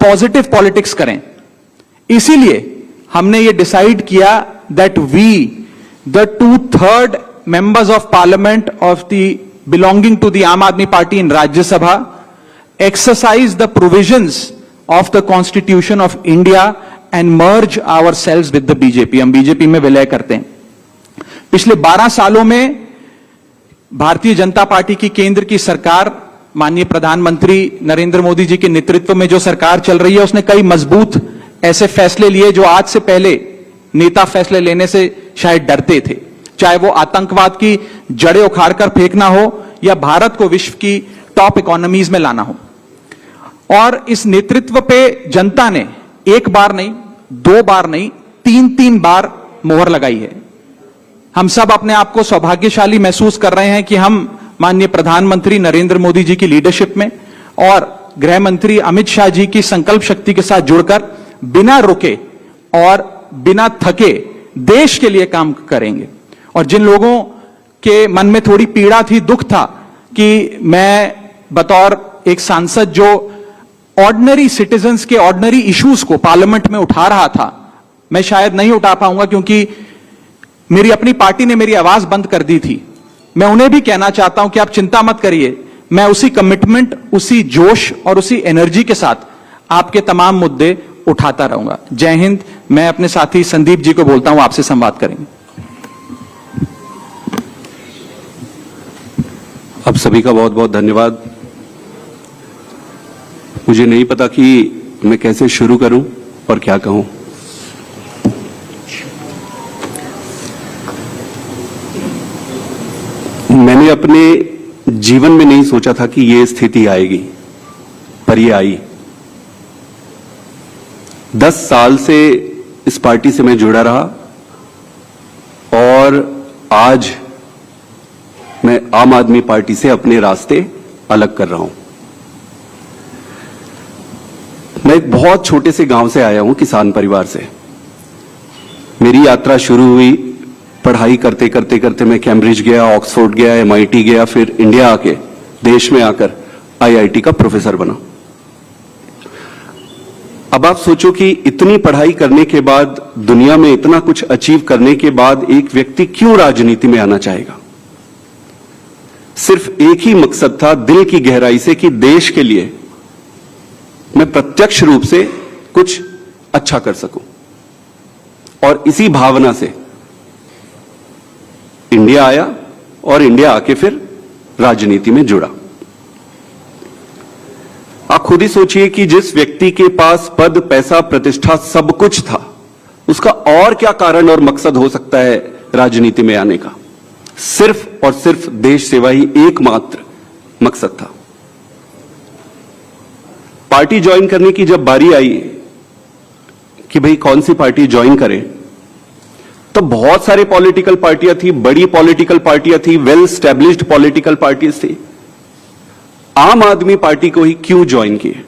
Positive politics करें। इसीलिए हमने ये डिसाइड किया that we the 2/3 members of parliament of the belonging to the Aam Aadmi Party in Rajya Sabha exercise the provisions of the Constitution of India and merge ourselves with the BJP। हम BJP में विलय करते हैं। पिछले 12 सालों में Bharatiya Janata party की केंद्र की सरकार, माननीय प्रधानमंत्री नरेंद्र मोदी जी के नेतृत्व में जो सरकार चल रही है, उसने कई मजबूत ऐसे फैसले लिए जो आज से पहले नेता फैसले लेने से शायद डरते थे। चाहे वो आतंकवाद की जड़ें उखाड़कर फेंकना हो या भारत को विश्व की टॉप इकोनॉमीज में लाना हो। और इस नेतृत्व पे जनता ने एक बार नहीं, 2 बार नहीं, 3 बार मोहर लगाई है। हम सब अपने आप को सौभाग्यशाली महसूस कर रहे हैं कि हम माननीय प्रधानमंत्री नरेंद्र मोदी जी की लीडरशिप में और गृह मंत्री अमित शाह जी की संकल्प शक्ति के साथ जुड़कर बिना रुके और बिना थके देश के लिए काम करेंगे। और जिन लोगों के मन में थोड़ी पीड़ा थी, दुख था कि मैं बतौर एक सांसद जो ऑर्डिनरी सिटीजन्स के ऑर्डिनरी इश्यूज को पार्लियामेंट में उठा रहा था, मैं शायद नहीं उठा पाऊंगा क्योंकि मेरी अपनी पार्टी ने मेरी आवाज बंद कर दी थी। मैं उन्हें भी कहना चाहता हूं कि आप चिंता मत करिए, मैं उसी कमिटमेंट, उसी जोश और उसी एनर्जी के साथ आपके तमाम मुद्दे उठाता रहूंगा। जय हिंद। मैं अपने साथी संदीप जी को बोलता हूं, आपसे संवाद करेंगे। आप सभी का बहुत बहुत धन्यवाद। मुझे नहीं पता कि मैं कैसे शुरू करूं और क्या कहूं। मैंने अपने जीवन में नहीं सोचा था कि ये स्थिति आएगी, पर ये आई। 10 साल से इस पार्टी से मैं जुड़ा रहा और आज मैं आम आदमी पार्टी से अपने रास्ते अलग कर रहा हूं। मैं एक बहुत छोटे से गांव से आया हूं, किसान परिवार से। मेरी यात्रा शुरू हुई पढ़ाई करते करते करते। मैं कैम्ब्रिज गया, ऑक्सफोर्ड गया, MIT गया, फिर इंडिया आके, देश में आकर IIT का प्रोफेसर बना। अब आप सोचो कि इतनी पढ़ाई करने के बाद, दुनिया में इतना कुछ अचीव करने के बाद एक व्यक्ति क्यों राजनीति में आना चाहेगा? सिर्फ एक ही मकसद था दिल की गहराई से कि देश के लिए मैं प्रत्यक्ष रूप से कुछ अच्छा कर सकूं। और इसी भावना से इंडिया आया और इंडिया आके फिर राजनीति में जुड़ा। आप खुद ही सोचिए कि जिस व्यक्ति के पास पद, पैसा, प्रतिष्ठा सब कुछ था, उसका और क्या कारण और मकसद हो सकता है राजनीति में आने का? सिर्फ और सिर्फ देश सेवा ही एकमात्र मकसद था। पार्टी ज्वाइन करने की जब बारी आई कि भाई कौन सी पार्टी ज्वाइन करें, तो बहुत सारे पॉलिटिकल पार्टियां थी, बड़ी पॉलिटिकल पार्टियां थी, वेल स्टैब्लिश्ड पॉलिटिकल पार्टीज थी। आम आदमी पार्टी को ही क्यों ज्वाइन किए?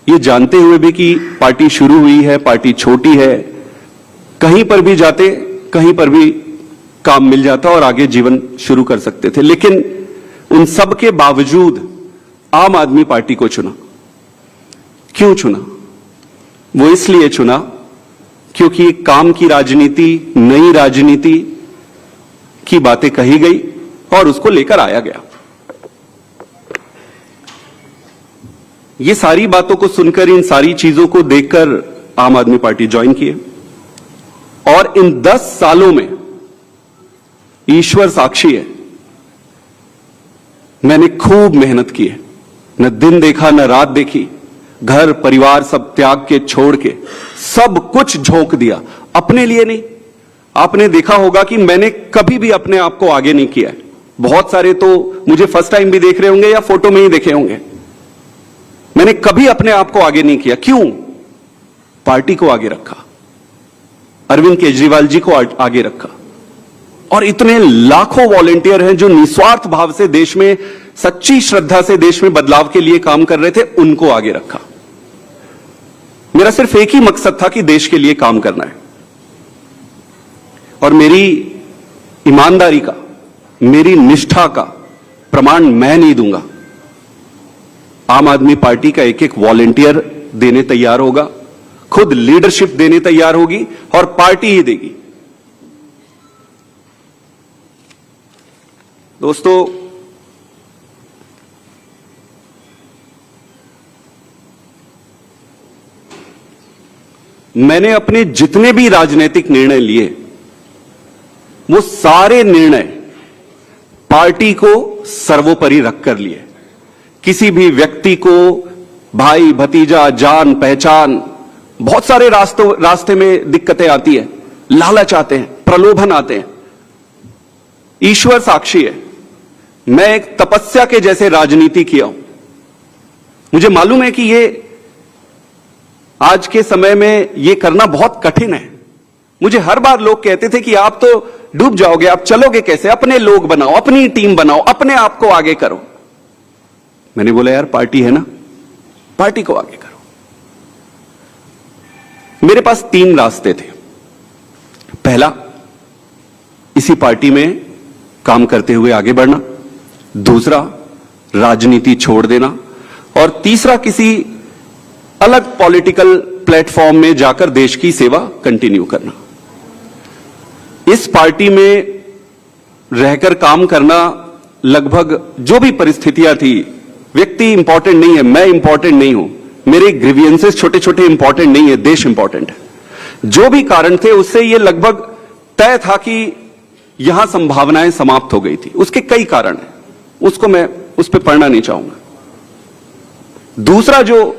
ये जानते हुए भी कि पार्टी शुरू हुई है, पार्टी छोटी है, कहीं पर भी जाते, कहीं पर भी काम मिल जाता और आगे जीवन शुरू कर सकते थे। लेकिन उन सब के बावजूद आम आदमी पार्टी को चुना। क्यों चुना? वो इसलिए चुना क्योंकि काम की राजनीति, नई राजनीति की बातें कही गई और उसको लेकर आया गया। ये सारी बातों को सुनकर, इन सारी चीजों को देखकर आम आदमी पार्टी ज्वाइन किए। और इन 10 सालों में ईश्वर साक्षी है, मैंने खूब मेहनत की है। न दिन देखा, न रात देखी, घर परिवार सब त्याग के, छोड़ के सब कुछ झोंक दिया। अपने लिए नहीं। आपने देखा होगा कि मैंने कभी भी अपने आप को आगे नहीं किया है। बहुत सारे तो मुझे फर्स्ट टाइम भी देख रहे होंगे या फोटो में ही देखे होंगे। मैंने कभी अपने आप को आगे नहीं किया। क्यों? पार्टी को आगे रखा, अरविंद केजरीवाल जी को आगे रखा। और इतने लाखों वॉलंटियर हैं जो निस्वार्थ भाव से देश में, सच्ची श्रद्धा से देश में बदलाव के लिए काम कर रहे थे, उनको आगे रखा। मेरा सिर्फ एक ही मकसद था कि देश के लिए काम करना है। और मेरी ईमानदारी का, मेरी निष्ठा का प्रमाण मैं नहीं दूंगा। आम आदमी पार्टी का एक एक वॉलंटियर देने तैयार होगा, खुद लीडरशिप देने तैयार होगी और पार्टी ही देगी। दोस्तों, मैंने अपने जितने भी राजनीतिक निर्णय लिए, वो सारे निर्णय पार्टी को सर्वोपरि रखकर लिए। किसी भी व्यक्ति को भाई भतीजा जान पहचान, बहुत सारे रास्ते में दिक्कतें आती है, लालच आते हैं, प्रलोभन आते हैं। ईश्वर साक्षी है, मैं एक तपस्या के जैसे राजनीति किया हूं। मुझे मालूम है कि ये आज के समय में ये करना बहुत कठिन है। मुझे हर बार लोग कहते थे कि आप तो डूब जाओगे, आप चलोगे कैसे, अपने लोग बनाओ, अपनी टीम बनाओ, अपने आप को आगे करो। मैंने बोला यार पार्टी है ना, पार्टी को आगे करो। मेरे पास 3 रास्ते थे। पहला, इसी पार्टी में काम करते हुए आगे बढ़ना। दूसरा, राजनीति छोड़ देना। और तीसरा, किसी अलग पॉलिटिकल प्लेटफॉर्म में जाकर देश की सेवा कंटिन्यू करना। इस पार्टी में रहकर काम करना, लगभग जो भी परिस्थितियां थी, व्यक्ति इंपॉर्टेंट नहीं है, मैं इंपॉर्टेंट नहीं हूं, मेरे ग्रीवियंसेस छोटे छोटे इंपॉर्टेंट नहीं है, देश इंपॉर्टेंट है। जो भी कारण थे उससे यह लगभग तय था कि यहां संभावनाएं समाप्त हो गई थी। उसके कई कारण हैं, उसको मैं उस पर पढ़ना नहीं चाहूंगा। दूसरा जो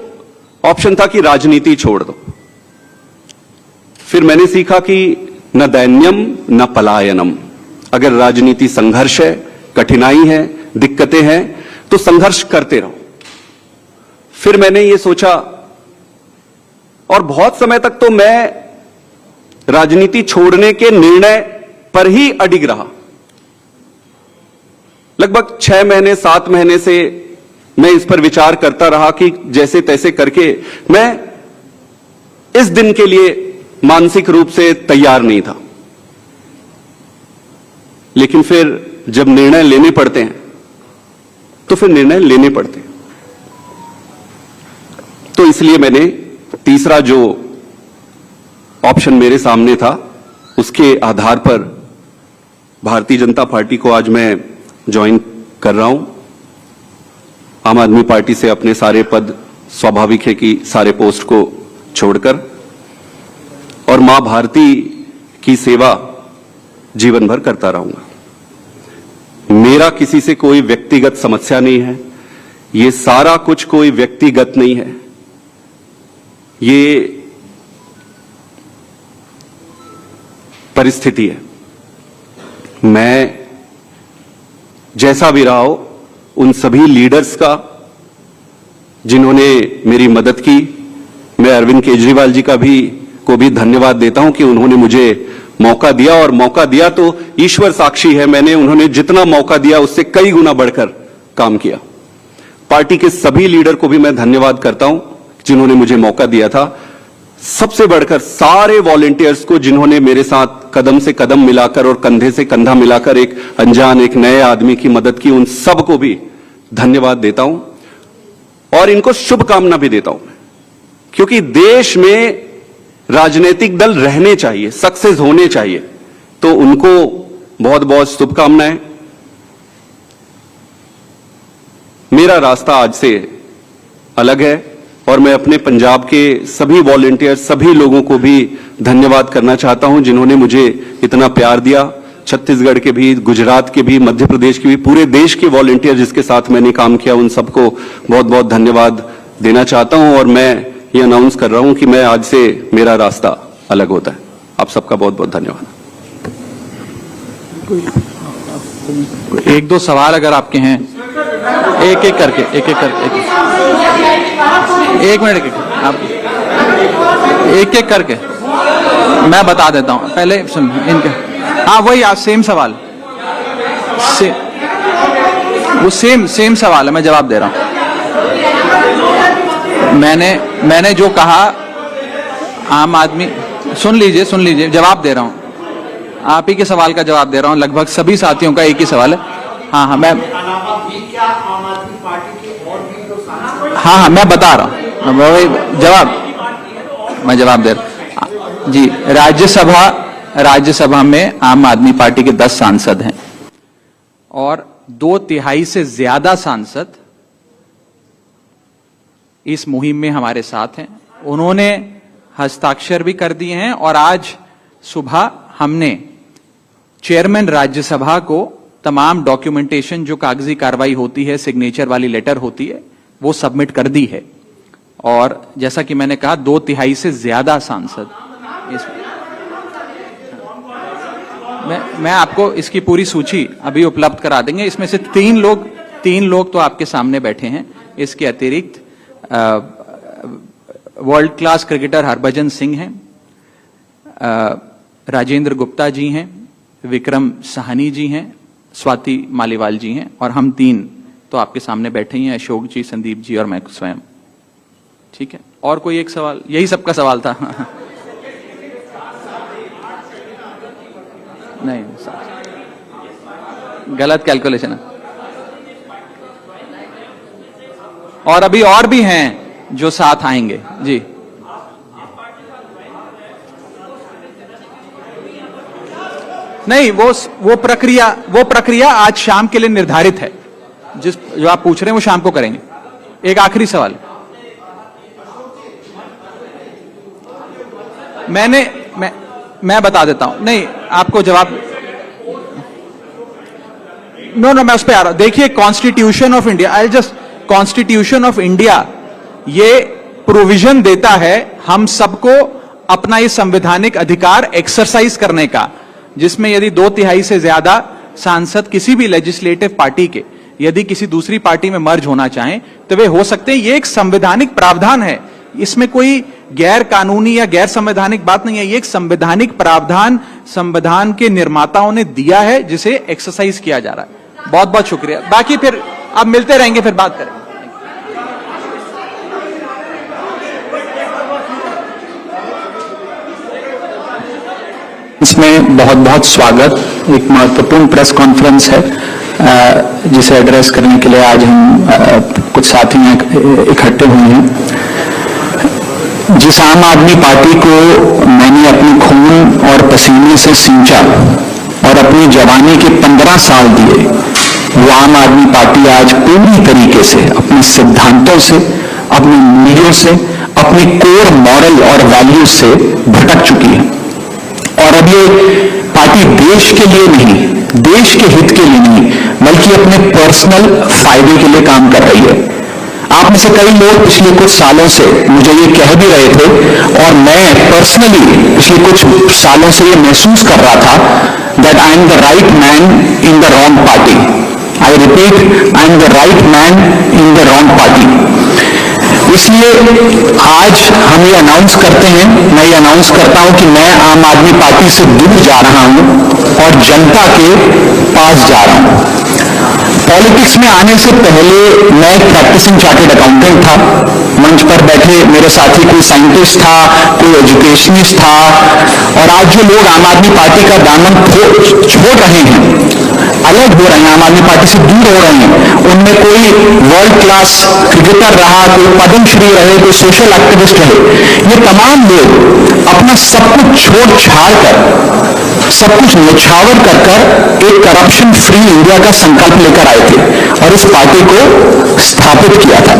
ऑप्शन था कि राजनीति छोड़ दो। फिर मैंने सीखा कि न दैन्यम न पलायनम। अगर राजनीति संघर्ष है, कठिनाई है, दिक्कतें हैं, तो संघर्ष करते रहो। फिर मैंने ये सोचा, और बहुत समय तक तो मैं राजनीति छोड़ने के निर्णय पर ही अडिग रहा। लगभग 6 महीने 7 महीने से मैं इस पर विचार करता रहा कि जैसे तैसे करके मैं इस दिन के लिए मानसिक रूप से तैयार नहीं था। लेकिन फिर जब निर्णय लेने पड़ते हैं तो फिर निर्णय लेने पड़ते हैं। तो इसलिए मैंने तीसरा जो ऑप्शन मेरे सामने था, उसके आधार पर भारतीय जनता पार्टी को आज मैं ज्वाइन कर रहा हूं। आम आदमी पार्टी से अपने सारे पद, स्वाभाविक है कि सारे पोस्ट को छोड़कर, और मां भारती की सेवा जीवन भर करता रहूंगा। मेरा किसी से कोई व्यक्तिगत समस्या नहीं है। ये सारा कुछ कोई व्यक्तिगत नहीं है। ये परिस्थिति है। मैं जैसा भी रहा हो, उन सभी लीडर्स का जिन्होंने मेरी मदद की, मैं अरविंद केजरीवाल जी को भी धन्यवाद देता हूं कि उन्होंने मुझे मौका दिया, और मौका दिया तो ईश्वर साक्षी है, मैंने उन्होंने जितना मौका दिया उससे कई गुना बढ़कर काम किया। पार्टी के सभी लीडर को भी मैं धन्यवाद करता हूं जिन्होंने मुझे मौका दिया था। सबसे बढ़कर सारे वॉलंटियर्स को जिन्होंने मेरे साथ कदम से कदम मिलाकर और कंधे से कंधा मिलाकर एक अनजान, एक नए आदमी की मदद की, उन सबको भी धन्यवाद देता हूं और इनको शुभकामना भी देता हूं, क्योंकि देश में राजनीतिक दल रहने चाहिए, सक्सेस होने चाहिए। तो उनको बहुत बहुत शुभकामनाएं। मेरा रास्ता आज से अलग है और मैं अपने पंजाब के सभी वॉलंटियर, सभी लोगों को भी धन्यवाद करना चाहता हूं जिन्होंने मुझे इतना प्यार दिया। छत्तीसगढ़ के भी, गुजरात के भी, मध्य प्रदेश के भी, पूरे देश के वॉलंटियर जिसके साथ मैंने काम किया, उन सबको बहुत बहुत धन्यवाद देना चाहता हूं। और मैं ये अनाउंस कर रहा हूं कि मैं आज से मेरा रास्ता अलग होता है। आप सबका बहुत बहुत धन्यवाद। एक दो सवाल अगर आपके हैं, एक एक करके एक मिनट, आप एक एक करके मैं बता देता हूं। पहले सुन इनके, हाँ वही आज सेम सवाल, वो सेम सवाल है, मैं जवाब दे रहा हूं। मैंने जो कहा, आम आदमी, सुन लीजिए, जवाब दे रहा हूं। आप ही के सवाल का जवाब दे रहा हूं, लगभग सभी साथियों का एक ही सवाल है। हाँ हाँ मैं अलावा भी क्या आम आदमी पार्टी के और भी जो सांसद हाँ मैं बता रहा हूं, मैं जवाब दे रहा हूं जी। राज्यसभा में आम आदमी पार्टी के 10 सांसद हैं और 2/3 से ज्यादा सांसद इस मुहिम में हमारे साथ हैं। उन्होंने हस्ताक्षर भी कर दिए हैं और आज सुबह हमने चेयरमैन राज्यसभा को तमाम डॉक्यूमेंटेशन जो कागजी कार्रवाई होती है, सिग्नेचर वाली लेटर होती है, वो सबमिट कर दी है। और जैसा कि मैंने कहा 2/3 से ज्यादा सांसद मैं आपको इसकी पूरी सूची अभी उपलब्ध करा देंगे। इसमें से 3 लोग तो आपके सामने बैठे हैं। इसके अतिरिक्त world class cricketer Harbhajan Singh हैं, राजेंद्र गुप्ता जी हैं, विक्रम साहनी जी हैं, स्वाति मालीवाल जी हैं और हम 3 तो आपके सामने बैठे ही हैं, अशोक जी, संदीप जी और मैं स्वयं। ठीक है, और कोई एक सवाल? यही सबका सवाल था। नहीं, गलत कैलकुलेशन है। और अभी और भी हैं जो साथ आएंगे जी। नहीं, वो प्रक्रिया आज शाम के लिए निर्धारित है। जो आप पूछ रहे हैं वो शाम को करेंगे। एक आखिरी सवाल, मैं बता देता हूं। नहीं, आपको जवाब नो मैं उस पर आ रहा हूं। देखिए, कॉन्स्टिट्यूशन ऑफ इंडिया ये प्रोविजन देता है हम सबको अपना ये संवैधानिक अधिकार एक्सरसाइज करने का, जिसमें यदि 2/3 से ज्यादा सांसद किसी भी लेजिस्लेटिव पार्टी के यदि किसी दूसरी पार्टी में मर्ज होना चाहें तो वे हो सकते हैं। ये एक संवैधानिक प्रावधान है, इसमें कोई गैर कानूनी या गैर संवैधानिक बात नहीं है। ये एक संवैधानिक प्रावधान संविधान के निर्माताओं ने दिया है, जिसे एक्सरसाइज किया जा रहा है। बहुत बहुत शुक्रिया। बाकी फिर अब मिलते रहेंगे, फिर बात करेंगे। इसमें बहुत बहुत स्वागत। एक महत्वपूर्ण प्रेस कॉन्फ्रेंस है जिसे एड्रेस करने के लिए आज हम कुछ साथी इकट्ठे हुए हैं। जिस आम आदमी पार्टी को मैंने अपने खून और पसीने से सींचा और अपनी जवानी के 15 साल दिए, वो आम आदमी पार्टी आज पूरी तरीके से अपने सिद्धांतों से, अपने मूल्यों से, अपनी कोर मॉरल और वैल्यूज से भटक चुकी है। और अब ये पार्टी देश के लिए नहीं, देश के हित के लिए नहीं, बल्कि अपने पर्सनल फायदे के लिए काम कर रही है। आप में से कई लोग पिछले कुछ सालों से मुझे ये कह भी रहे थे और मैं पर्सनली पिछले कुछ सालों से ये महसूस कर रहा था that I am the right man in the wrong party. I repeat, I am the right man in the wrong party. इसलिए आज हम ये अनाउंस करते हैं, मैं ये अनाउंस करता हूं कि मैं आम आदमी पार्टी से दूर जा रहा हूं और जनता के पास जा रहा हूं। पॉलिटिक्स में आने से पहले मैं एक प्रैक्टिसिंग चार्टर्ड अकाउंटेंट था। मंच पर बैठे मेरे साथी कोई साइंटिस्ट था, कोई एजुकेशनिस्ट था, और आज जो लोग आम आदमी पार्टी का दामन छोड़ रहे हैं, अलग हो रहे हैं, आम आदमी पार्टी से दूर हो रहे हैं, उनमें कोई वर्ल्ड क्लास क्रिकेटर रहा, कोई पद्मश्री रहे, कोई सोशल एक्टिविस्ट रहे, ये तमाम लोग अपना सब कुछ छोड़ छाड़ कर, सब कुछ न्यौछावर कर एक करप्शन फ्री इंडिया का संकल्प लेकर आए थे और इस पार्टी को स्थापित किया था।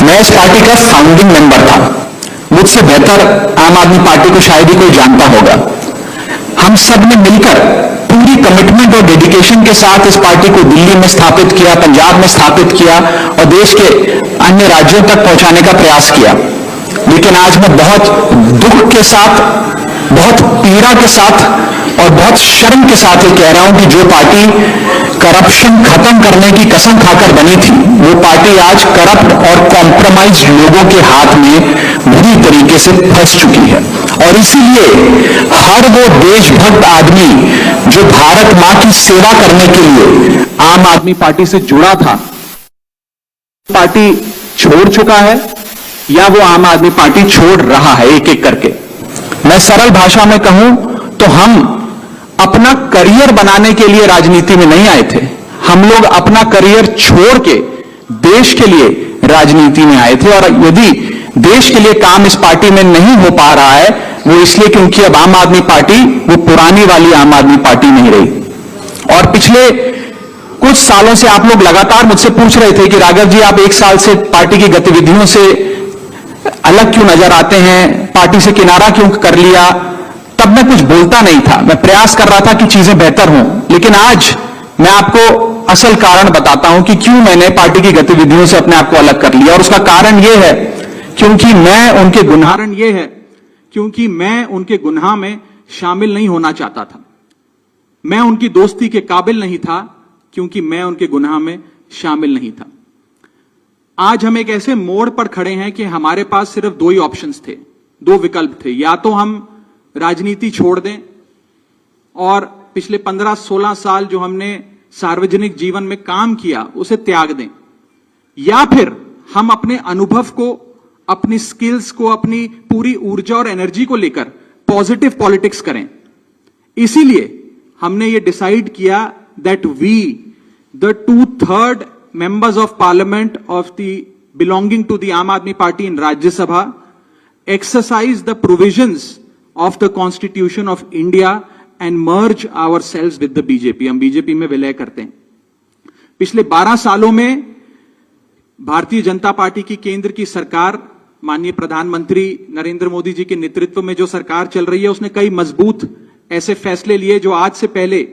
मैं इस पार्टी का फाउंडिंग मेंबर था। मुझसे बेहतर आम आदमी पार्टी को शायद ही कोई जानता होगा। हम सब ने मिलकर पूरी कमिटमेंट और डेडिकेशन के साथ इस पार्टी को दिल्ली में स्थापित किया, पंजाब में स्थापित किया और देश के अन्य राज्यों तक पहुंचाने का प्रयास किया। लेकिन आज मैं बहुत दुख के साथ, बहुत पीड़ा के साथ और बहुत शर्म के साथ ये कह रहा हूं कि जो पार्टी करप्शन खत्म करने की कसम खाकर बनी थी, वो पार्टी आज करप्ट और कॉम्प्रोमाइज लोगों के हाथ में बुरी तरीके से फंस चुकी है। और इसीलिए हर वो देशभक्त आदमी जो भारत मां की सेवा करने के लिए आम आदमी पार्टी से जुड़ा था, पार्टी छोड़ चुका है या वो आम आदमी पार्टी छोड़ रहा है एक एक करके। मैं सरल भाषा में कहूं तो हम अपना करियर बनाने के लिए राजनीति में नहीं आए थे। हम लोग अपना करियर छोड़ के देश के लिए राजनीति में आए थे। और यदि देश के लिए काम इस पार्टी में नहीं हो पा रहा है, वो इसलिए क्योंकि अब आम आदमी पार्टी वो पुरानी वाली आम आदमी पार्टी नहीं रही। और पिछले कुछ सालों से आप लोग लगातार मुझसे पूछ रहे थे कि राघव जी, आप एक साल से पार्टी की गतिविधियों से अलग क्यों नजर आते हैं, पार्टी से किनारा क्यों कर लिया। तब मैं कुछ बोलता नहीं था, मैं प्रयास कर रहा था कि चीजें बेहतर हों। लेकिन आज मैं आपको असल कारण बताता हूं कि क्यों मैंने पार्टी की गतिविधियों से अपने आप को अलग कर लिया। और उसका कारण यह है क्योंकि मैं उनके गुनाह में शामिल नहीं होना चाहता था। मैं उनकी दोस्ती के काबिल नहीं था क्योंकि मैं उनके गुनाह में शामिल नहीं था। आज हम एक ऐसे मोड़ पर खड़े हैं कि हमारे पास सिर्फ दो ही ऑप्शंस थे, दो विकल्प थे। या तो हम राजनीति छोड़ दें और पिछले 15-16 साल जो हमने सार्वजनिक जीवन में काम किया उसे त्याग दें, या फिर हम अपने अनुभव को, अपनी स्किल्स को, अपनी पूरी ऊर्जा और एनर्जी को लेकर पॉजिटिव पॉलिटिक्स करें। इसीलिए हमने ये डिसाइड किया that we the 2/3 members of parliament of the belonging to the Aam Aadmi Party in Rajya Sabha exercise the provisions of the Constitution of India and merge ourselves with the BJP। हम BJP में विलय करते हैं। पिछले 12 सालों में Bharatiya Janata party की केंद्र की सरकार, माननीय प्रधानमंत्री नरेंद्र मोदी जी के नेतृत्व में जो सरकार चल रही है, उसने कई मजबूत ऐसे फैसले लिए जो आज से पहले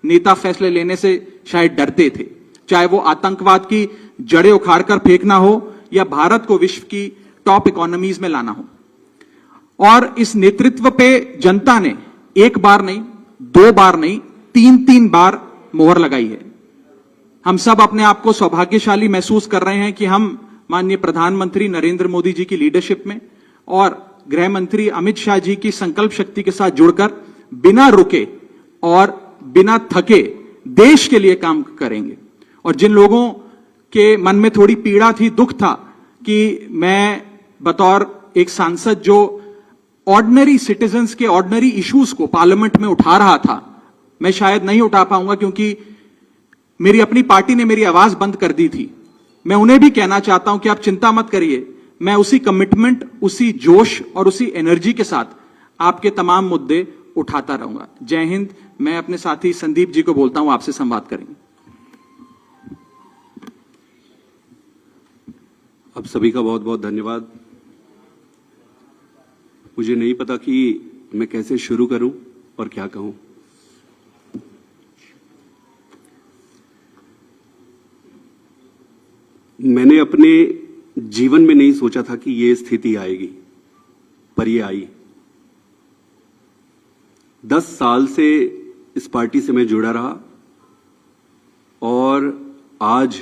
नेता फैसले लेने से शायद डरते थे। चाहे वो आतंकवाद की जड़ें उखाड़कर फेंकना हो या भारत को विश्व की टॉप इकोनॉमीज में लाना हो। और इस नेतृत्व पे जनता ने एक बार नहीं, 2 बार नहीं, 3 बार मोहर लगाई है। हम सब अपने आप को सौभाग्यशाली महसूस कर रहे हैं कि हम माननीय प्रधानमंत्री नरेंद्र मोदी जी की लीडरशिप में और गृह मंत्री अमित शाह जी की संकल्प शक्ति के साथ जुड़कर बिना रुके और बिना थके देश के लिए काम करेंगे। और जिन लोगों के मन में थोड़ी पीड़ा थी, दुख था कि मैं बतौर एक सांसद जो ऑर्डिनरी सिटीजन्स के ऑर्डिनरी इश्यूज को पार्लियामेंट में उठा रहा था, मैं शायद नहीं उठा पाऊंगा क्योंकि मेरी अपनी पार्टी ने मेरी आवाज बंद कर दी थी। मैं उन्हें भी कहना चाहता हूं कि आप चिंता मत करिए, मैं उसी कमिटमेंट, उसी जोश और उसी एनर्जी के साथ आपके तमाम मुद्दे उठाता रहूंगा। जय हिंद। मैं अपने साथी संदीप जी को बोलता हूं, आपसे संवाद करेंगे। आप सभी का बहुत बहुत धन्यवाद। मुझे नहीं पता कि मैं कैसे शुरू करूं और क्या कहूं। मैंने अपने जीवन में नहीं सोचा था कि ये स्थिति आएगी, पर ये आई। 10 साल से इस पार्टी से मैं जुड़ा रहा और आज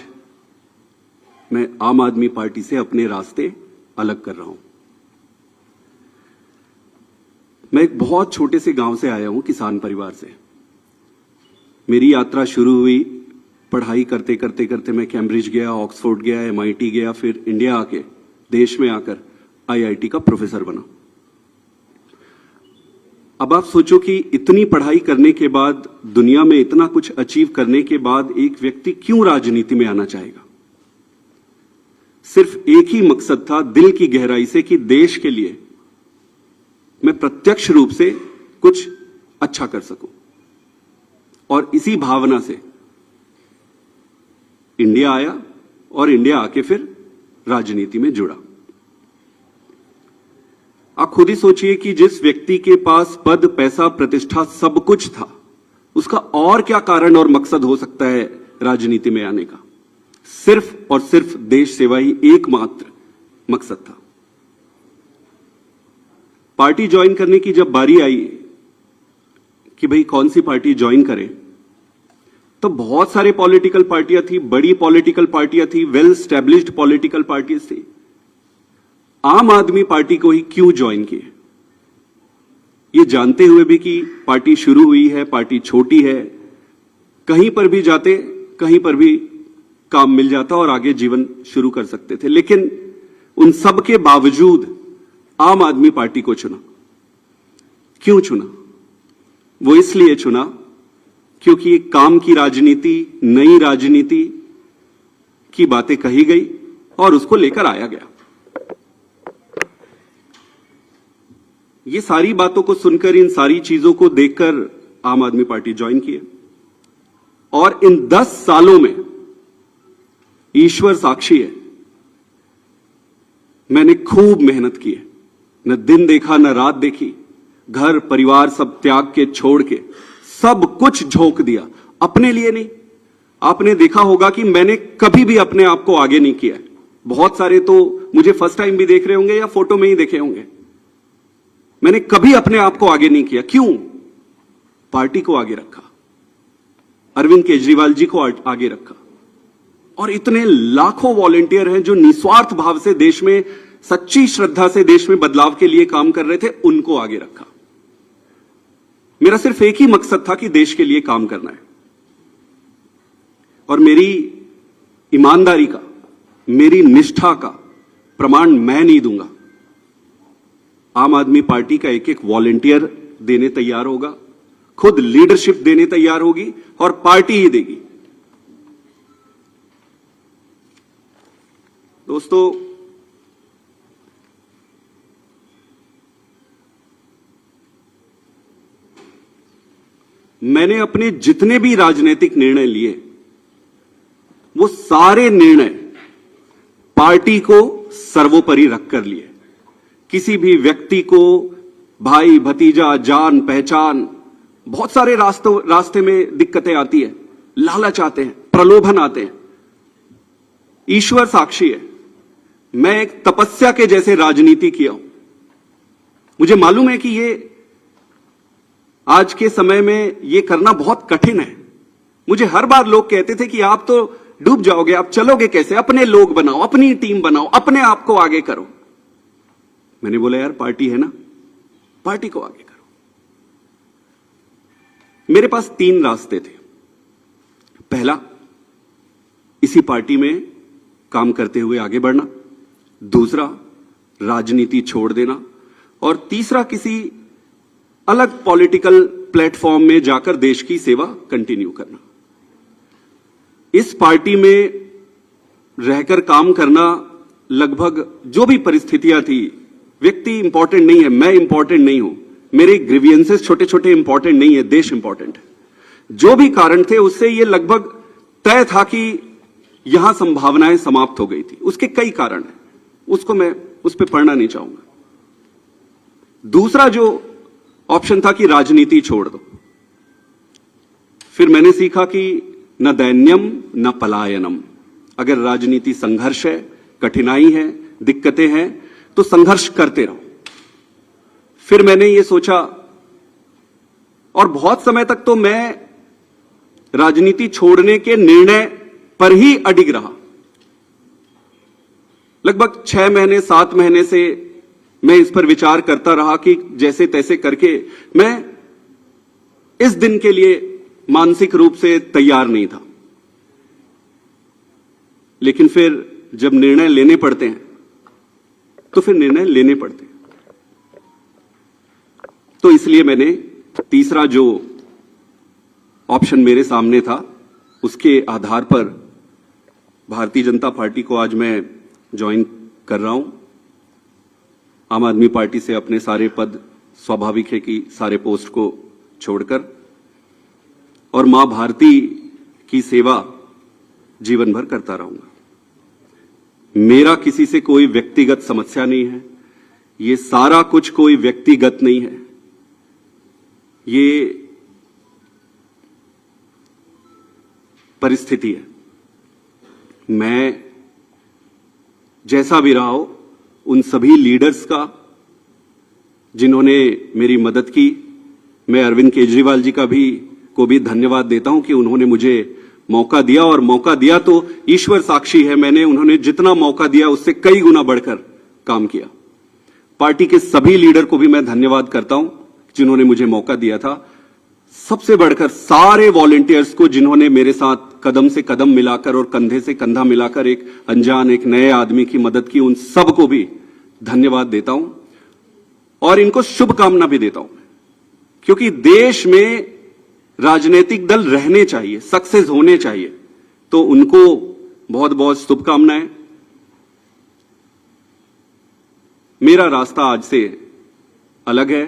मैं आम आदमी पार्टी से अपने रास्ते अलग कर रहा हूं। मैं एक बहुत छोटे से गांव से आया हूं, किसान परिवार से। मेरी यात्रा शुरू हुई पढ़ाई करते करते करते। मैं कैम्ब्रिज गया, ऑक्सफोर्ड गया, MIT गया, फिर इंडिया आके, देश में आकर IIT का प्रोफेसर बना। अब आप सोचो कि इतनी पढ़ाई करने के बाद, दुनिया में इतना कुछ अचीव करने के बाद एक व्यक्ति क्यों राजनीति में आना चाहेगा? सिर्फ एक ही मकसद था दिल की गहराई से कि देश के लिए मैं प्रत्यक्ष रूप से कुछ अच्छा कर सकूं। और इसी भावना से इंडिया आया और इंडिया आके फिर राजनीति में जुड़ा। आप खुद ही सोचिए कि जिस व्यक्ति के पास पद, पैसा, प्रतिष्ठा सब कुछ था, उसका और क्या कारण और मकसद हो सकता है राजनीति में आने का? सिर्फ और सिर्फ देश सेवा ही एकमात्र मकसद था। पार्टी ज्वाइन करने की जब बारी आई कि भाई कौन सी पार्टी ज्वाइन करें, तो बहुत सारे पॉलिटिकल पार्टियां थी, बड़ी पॉलिटिकल पार्टियां थी, वेल स्टैब्लिश्ड पॉलिटिकल पार्टीज थी। आम आदमी पार्टी को ही क्यों ज्वाइन किए, ये जानते हुए भी कि पार्टी शुरू हुई है, पार्टी छोटी है, कहीं पर भी जाते, कहीं पर भी काम मिल जाता और आगे जीवन शुरू कर सकते थे। लेकिन उन सब के बावजूद आम आदमी पार्टी को चुना। क्यों चुना? वो इसलिए चुना क्योंकि एक काम की राजनीति, नई राजनीति की बातें कही गई और उसको लेकर आया गया। ये सारी बातों को सुनकर, इन सारी चीजों को देखकर आम आदमी पार्टी ज्वाइन किए और इन 10 सालों में ईश्वर साक्षी है, मैंने खूब मेहनत की है। न दिन देखा न रात देखी, घर परिवार सब त्याग के छोड़ के सब कुछ झोंक दिया, अपने लिए नहीं। आपने देखा होगा कि मैंने कभी भी अपने आप को आगे नहीं किया। बहुत सारे तो मुझे फर्स्ट टाइम भी देख रहे होंगे या फोटो में ही देखे होंगे। मैंने कभी अपने आप को आगे नहीं किया। क्यों? पार्टी को आगे रखा, अरविंद केजरीवाल जी को आगे रखा। और इतने लाखों वॉलंटियर हैं जो निस्वार्थ भाव से देश में, सच्ची श्रद्धा से देश में बदलाव के लिए काम कर रहे थे, उनको आगे रखा। मेरा सिर्फ एक ही मकसद था कि देश के लिए काम करना है। और मेरी ईमानदारी का, मेरी निष्ठा का प्रमाण मैं नहीं दूंगा। आम आदमी पार्टी का एक एक वॉलंटियर देने तैयार होगा, खुद लीडरशिप देने तैयार होगी और पार्टी ही देगी। दोस्तों, मैंने अपने जितने भी राजनीतिक निर्णय लिए, वो सारे निर्णय पार्टी को सर्वोपरि रखकर लिए। किसी भी व्यक्ति को भाई भतीजा, जान पहचान, बहुत सारे रास्ते में दिक्कतें आती है, लालच आते हैं, प्रलोभन आते हैं। ईश्वर साक्षी है, मैं एक तपस्या के जैसे राजनीति किया हूं। मुझे मालूम है कि ये आज के समय में ये करना बहुत कठिन है। मुझे हर बार लोग कहते थे कि आप तो डूब जाओगे, आप चलोगे कैसे? अपने लोग बनाओ, अपनी टीम बनाओ, अपने आप को आगे करो। मैंने बोला यार, पार्टी है ना, पार्टी को आगे करो। मेरे पास 3 रास्ते थे। पहला, इसी पार्टी में काम करते हुए आगे बढ़ना। दूसरा, राजनीति छोड़ देना। और तीसरा, किसी अलग पॉलिटिकल प्लेटफॉर्म में जाकर देश की सेवा कंटिन्यू करना। इस पार्टी में रहकर काम करना, लगभग जो भी परिस्थितियां थी, व्यक्ति इंपॉर्टेंट नहीं है, मैं इंपॉर्टेंट नहीं हूं, मेरे ग्रीवियंसेस छोटे छोटे इंपॉर्टेंट नहीं है, देश इंपॉर्टेंट है। जो भी कारण थे, उससे यह लगभग तय था कि यहां संभावनाएं समाप्त हो गई थी। उसके कई कारण हैं, उसको मैं उस पर पढ़ना नहीं चाहूंगा। दूसरा जो ऑप्शन था कि राजनीति छोड़ दो। फिर मैंने सीखा कि न दैन्यम न पलायनम। अगर राजनीति संघर्ष है, कठिनाई है, दिक्कतें हैं, तो संघर्ष करते रहो। फिर मैंने ये सोचा, और बहुत समय तक तो मैं राजनीति छोड़ने के निर्णय पर ही अडिग रहा। लगभग 6 महीने 7 महीने से मैं इस पर विचार करता रहा कि जैसे तैसे करके मैं इस दिन के लिए मानसिक रूप से तैयार नहीं था। लेकिन फिर जब निर्णय लेने पड़ते हैं तो फिर निर्णय लेने पड़ते हैं। तो इसलिए मैंने तीसरा जो ऑप्शन मेरे सामने था, उसके आधार पर भारतीय जनता पार्टी को आज मैं ज्वाइन कर रहा हूं। आम आदमी पार्टी से अपने सारे पद, स्वाभाविक है कि सारे पोस्ट को छोड़कर, और मां भारती की सेवा जीवन भर करता रहूंगा। मेरा किसी से कोई व्यक्तिगत समस्या नहीं है। ये सारा कुछ कोई व्यक्तिगत नहीं है। ये परिस्थिति है। मैं जैसा भी रहा हो, उन सभी लीडर्स का जिन्होंने मेरी मदद की, मैं अरविंद केजरीवाल जी को भी धन्यवाद देता हूं कि उन्होंने मुझे मौका दिया, और मौका दिया तो ईश्वर साक्षी है, मैंने उन्होंने जितना मौका दिया उससे कई गुना बढ़कर काम किया। पार्टी के सभी लीडर को भी मैं धन्यवाद करता हूं जिन्होंने मुझे मौका दिया था। सबसे बढ़कर सारे वॉलंटियर्स को जिन्होंने मेरे साथ कदम से कदम मिलाकर और कंधे से कंधा मिलाकर एक अनजान, एक नए आदमी की मदद की, उन सबको भी धन्यवाद देता हूं और इनको शुभकामना भी देता हूं। क्योंकि देश में राजनीतिक दल रहने चाहिए, सक्सेस होने चाहिए। तो उनको बहुत बहुत शुभकामनाएं। मेरा रास्ता आज से अलग है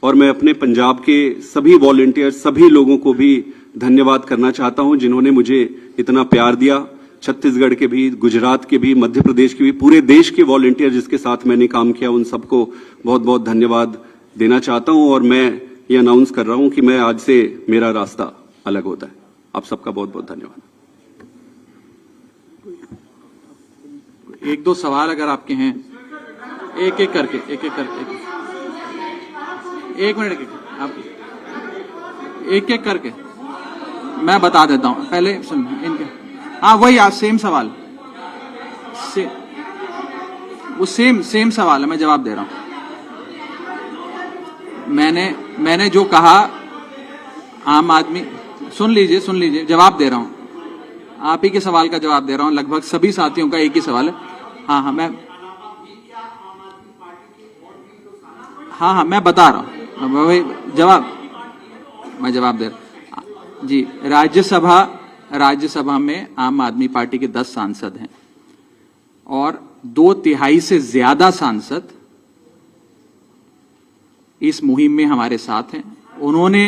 और मैं अपने पंजाब के सभी वॉलंटियर, सभी लोगों को भी धन्यवाद करना चाहता हूं जिन्होंने मुझे इतना प्यार दिया। छत्तीसगढ़ के भी, गुजरात के भी, मध्य प्रदेश के भी, पूरे देश के वॉलंटियर जिसके साथ मैंने काम किया, उन सबको बहुत बहुत धन्यवाद देना चाहता हूं। और मैं ये अनाउंस कर रहा हूं कि मैं आज से मेरा रास्ता अलग होता है। आप सबका बहुत बहुत धन्यवाद। एक दो सवाल अगर आपके हैं, एक एक करके एक मिनट आप एक एक करके मैं बता देता हूं। पहले सुन इनके, हाँ वही आज सेम सवाल, वो सेम सवाल है, मैं जवाब दे रहा हूं। मैंने जो कहा, आम आदमी, सुन लीजिए, जवाब दे रहा हूं। आप ही के सवाल का जवाब दे रहा हूं। लगभग सभी साथियों का एक ही सवाल है। हाँ मैं बता रहा हूं, वही मैं जवाब दे रहा हूं जी। राज्यसभा में आम आदमी पार्टी के 10 सांसद हैं और 2/3 से ज्यादा सांसद इस मुहिम में हमारे साथ हैं। उन्होंने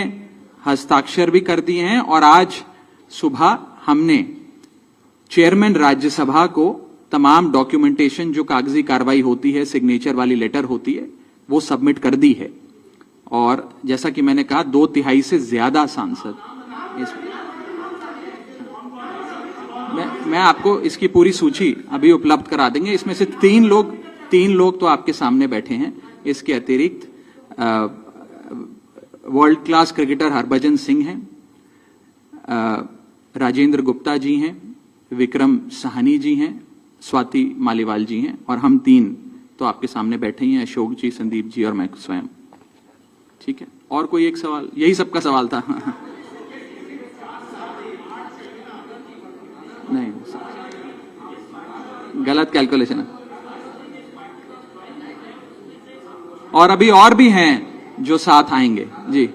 हस्ताक्षर भी कर दिए हैं और आज सुबह हमने चेयरमैन राज्यसभा को तमाम डॉक्यूमेंटेशन, जो कागजी कार्रवाई होती है, सिग्नेचर वाली लेटर होती है, वो सबमिट कर दी है। और जैसा कि मैंने कहा, 2/3 से ज्यादा सांसद मैं आपको इसकी पूरी सूची अभी उपलब्ध करा देंगे। इसमें से तीन लोग तो आपके सामने बैठे हैं। इसके अतिरिक्त world class cricketer Harbhajan Singh हैं, राजेंद्र गुप्ता जी हैं, विक्रम साहनी जी हैं, स्वाति मालीवाल जी हैं और हम 3 तो आपके सामने बैठे ही हैं, अशोक जी, संदीप जी और मैं स्वयं। ठीक है, और कोई एक सवाल? यही सबका सवाल था। नहीं, गलत कैलकुलेशन है। और अभी और भी हैं जो साथ आएंगे जी।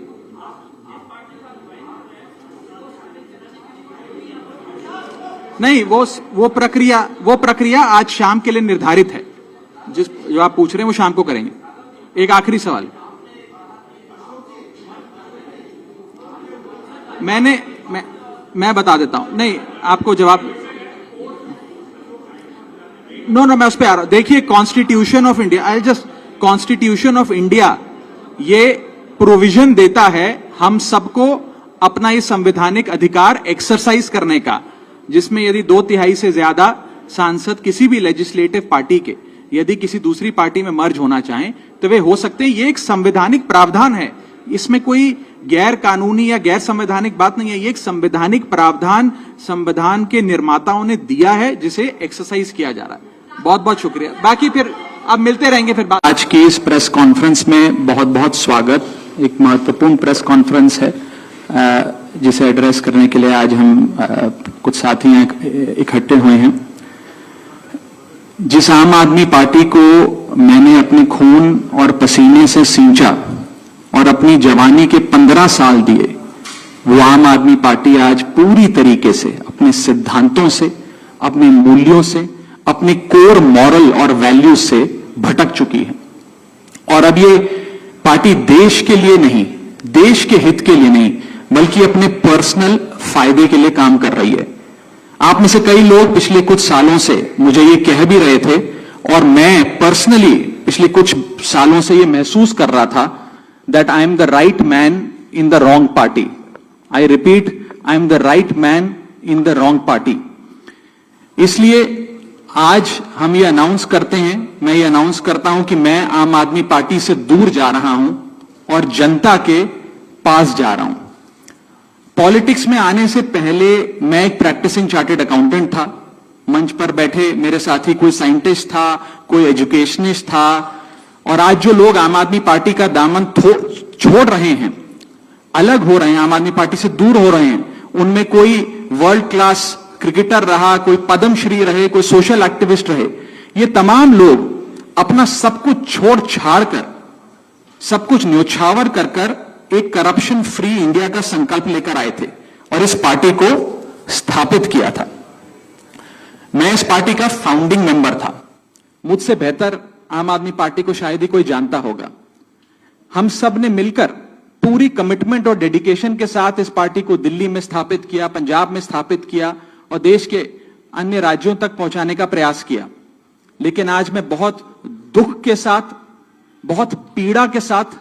नहीं, वो प्रक्रिया आज शाम के लिए निर्धारित है। जो आप पूछ रहे हैं वो शाम को करेंगे। एक आखिरी सवाल, मैं बता देता हूं। नहीं, आपको जवाब मैं उस पर आ रहा हूं। देखिए, कॉन्स्टिट्यूशन ऑफ इंडिया ये प्रोविजन देता है हम सबको अपना ये संवैधानिक अधिकार एक्सरसाइज करने का, जिसमें यदि 2/3 से ज्यादा सांसद किसी भी लेजिस्लेटिव पार्टी के यदि किसी दूसरी पार्टी में मर्ज होना चाहें तो वे हो सकते हैं। ये एक संवैधानिक प्रावधान है, इसमें कोई गैर कानूनी या गैर संवैधानिक बात नहीं है। ये एक संवैधानिक प्रावधान संविधान के निर्माताओं ने दिया है, जिसे एक्सरसाइज किया जा रहा है। बहुत बहुत शुक्रिया। बाकी फिर अब मिलते रहेंगे फिर बात। आज की इस प्रेस कॉन्फ्रेंस में बहुत बहुत स्वागत। एक महत्वपूर्ण प्रेस कॉन्फ्रेंस है जिसे एड्रेस करने के लिए आज हम कुछ साथी इकट्ठे हुए हैं। जिस आम आदमी पार्टी को मैंने अपने खून और पसीने से सींचा और अपनी जवानी के 15 साल दिए, वो आम आदमी पार्टी आज पूरी तरीके से अपने सिद्धांतों से, अपने मूल्यों से, अपने कोर मॉरल और वैल्यूज से भटक चुकी है। और अब ये पार्टी देश के लिए नहीं, देश के हित के लिए नहीं, बल्कि अपने पर्सनल फायदे के लिए काम कर रही है। आप में से कई लोग पिछले कुछ सालों से मुझे ये कह भी रहे थे और मैं पर्सनली पिछले कुछ सालों से ये महसूस कर रहा था that I am the right man in the wrong party. I repeat, I am the right man in the wrong party. इसलिए आज हम ये अनाउंस करते हैं, मैं ये अनाउंस करता हूं कि मैं आम आदमी पार्टी से दूर जा रहा हूं और जनता के पास जा रहा हूं। पॉलिटिक्स में आने से पहले मैं एक प्रैक्टिसिंग चार्टर्ड अकाउंटेंट था। मंच पर बैठे मेरे साथी कोई साइंटिस्ट था, कोई एजुकेशनिस्ट था, और आज जो लोग आम आदमी पार्टी का दामन छोड़ रहे हैं, अलग हो रहे हैं, आम आदमी पार्टी से दूर हो रहे हैं, उनमें कोई वर्ल्ड क्लास क्रिकेटर रहा, कोई पद्मश्री रहे, कोई सोशल एक्टिविस्ट रहे, ये तमाम लोग अपना सब कुछ छोड़ छाड़ कर, सब कुछ न्योछावर कर एक करप्शन फ्री इंडिया का संकल्प लेकर आए थे और इस पार्टी को स्थापित किया था। मैं इस पार्टी का फाउंडिंग मेंबर था। मुझसे बेहतर आम आदमी पार्टी को शायद ही कोई जानता होगा। हम सब ने मिलकर पूरी कमिटमेंट और डेडिकेशन के साथ इस पार्टी को दिल्ली में स्थापित किया, पंजाब में स्थापित किया और देश के अन्य राज्यों तक पहुंचाने का प्रयास किया। लेकिन आज मैं बहुत दुख के साथ, बहुत पीड़ा के साथ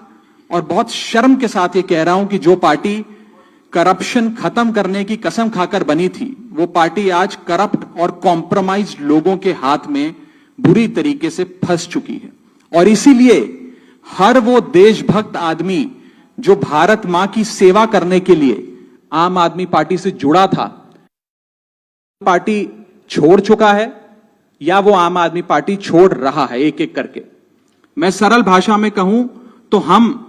और बहुत शर्म के साथ ये कह रहा हूं कि जो पार्टी करप्शन खत्म करने की कसम खाकर बनी थी, वो पार्टी आज करप्ट और कॉम्प्रोमाइज्ड लोगों के हाथ में बुरी तरीके से फंस चुकी है। और इसीलिए हर वो देशभक्त आदमी जो भारत मां की सेवा करने के लिए आम आदमी पार्टी से जुड़ा था, पार्टी छोड़ चुका है या वो आम आदमी पार्टी छोड़ रहा है एक एक करके। मैं सरल भाषा में कहूं तो हम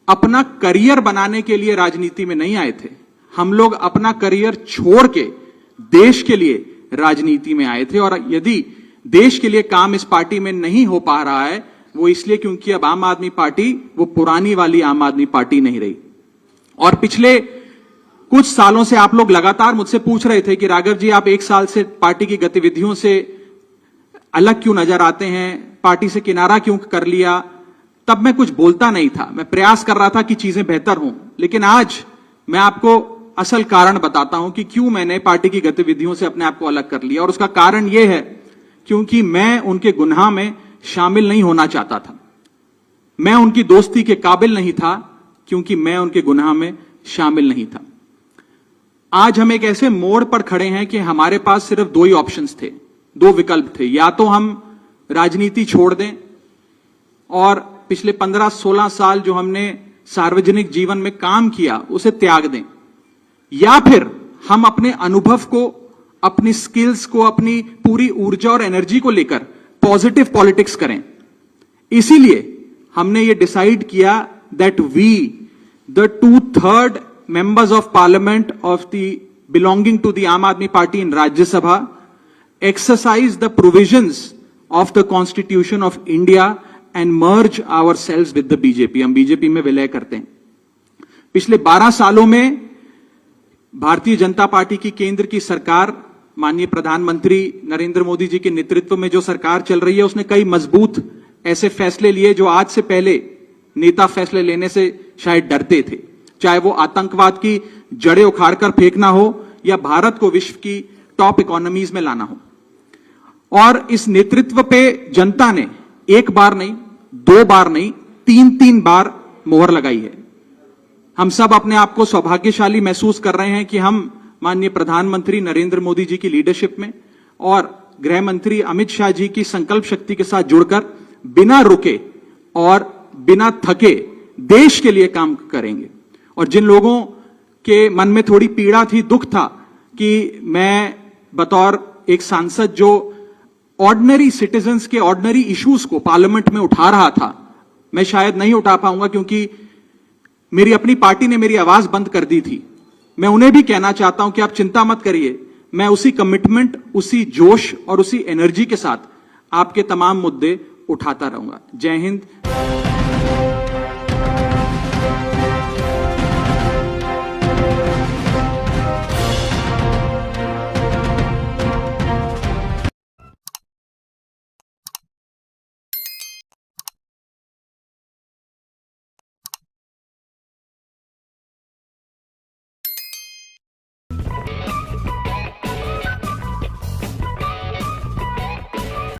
अपना करियर बनाने के लिए राजनीति में नहीं आए थे। हम लोग अपना करियर छोड़ के देश के लिए राजनीति में आए थे। और यदि देश के लिए काम इस पार्टी में नहीं हो पा रहा है, वो इसलिए क्योंकि अब आम आदमी पार्टी वो पुरानी वाली आम आदमी पार्टी नहीं रही। और पिछले कुछ सालों से आप लोग लगातार मुझसे पूछ रहे थे कि राघव जी, आप एक साल से पार्टी की गतिविधियों से अलग क्यों नजर आते हैं, पार्टी से किनारा क्यों कर लिया। तब मैं कुछ बोलता नहीं था, मैं प्रयास कर रहा था कि चीजें बेहतर हों। लेकिन आज मैं आपको असल कारण बताता हूं कि क्यों मैंने पार्टी की गतिविधियों से अपने आप को अलग कर लिया। और उसका कारण यह है क्योंकि मैं उनके गुनाह में शामिल नहीं होना चाहता था। मैं उनकी दोस्ती के काबिल नहीं था क्योंकि मैं उनके गुनाह में शामिल नहीं था। आज हम एक ऐसे मोड़ पर खड़े हैं कि हमारे पास सिर्फ दो ही ऑप्शंस थे, दो विकल्प थे। या तो हम राजनीति छोड़ दें और पिछले 15-16 साल जो हमने सार्वजनिक जीवन में काम किया उसे त्याग दें, या फिर हम अपने अनुभव को, अपनी स्किल्स को, अपनी पूरी ऊर्जा और एनर्जी को लेकर पॉजिटिव पॉलिटिक्स करें। इसीलिए हमने ये डिसाइड किया that we the 2/3 members of parliament of the belonging to the Aam Aadmi Party in Rajya Sabha exercise the provisions of the Constitution of India and merge ourselves with the BJP। हम BJP में विलय करते हैं। पिछले 12 सालों में Bharatiya Janata party की केंद्र की सरकार, माननीय प्रधानमंत्री नरेंद्र मोदी जी के नेतृत्व में जो सरकार चल रही है, उसने कई मजबूत ऐसे फैसले लिए जो आज से पहले नेता फैसले लेने से शायद डरते थे। चाहे वो आतंकवाद की जड़ें उखाड़कर फेंकना हो या भारत को विश्व की टॉप इकोनॉमीज में लाना हो। और इस नेतृत्व पे जनता ने एक बार नहीं, 2 बार नहीं, 3 बार मोहर लगाई है। हम सब अपने आप को सौभाग्यशाली महसूस कर रहे हैं कि हम माननीय प्रधानमंत्री नरेंद्र मोदी जी की लीडरशिप में और गृह मंत्री अमित शाह जी की संकल्प शक्ति के साथ जुड़कर बिना रुके और बिना थके देश के लिए काम करेंगे। और जिन लोगों के मन में थोड़ी पीड़ा थी, दुख था कि मैं बतौर एक सांसद जो ऑर्डिनरी सिटीजन्स के ऑर्डिनरी इश्यूज को पार्लियामेंट में उठा रहा था, मैं शायद नहीं उठा पाऊंगा क्योंकि मेरी अपनी पार्टी ने मेरी आवाज बंद कर दी थी। मैं उन्हें भी कहना चाहता हूं कि आप चिंता मत करिए, मैं उसी कमिटमेंट, उसी जोश और उसी एनर्जी के साथ आपके तमाम मुद्दे उठाता रहूंगा। जय हिंद।